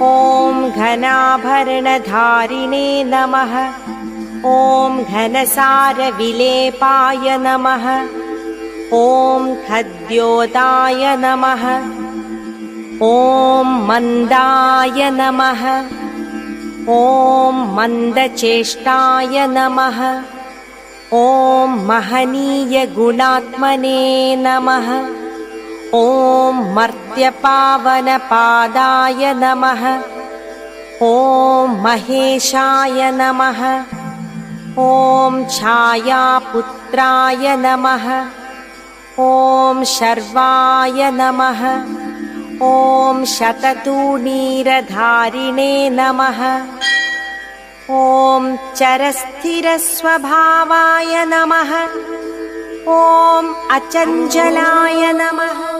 ॐ घनाभरणधारिणे नमः। ॐ घनसारविलेपाय नमः। ॐ खद्योताय नमः। ॐ मन्दाय नमः। ॐ मन्दचेष्टाय नमः। ॐ महनीयगुणात्मने नमः। ॐ मर्त्यपावनपादाय नमः। ॐ महेशाय नमः। ॐ छायापुत्राय नमः। ॐ शर्वाय नमः। ॐ शततूणीरधारिणे नमः। ॐ चरस्थिरस्वभावाय नमः। ॐ अचञ्चलाय नमः।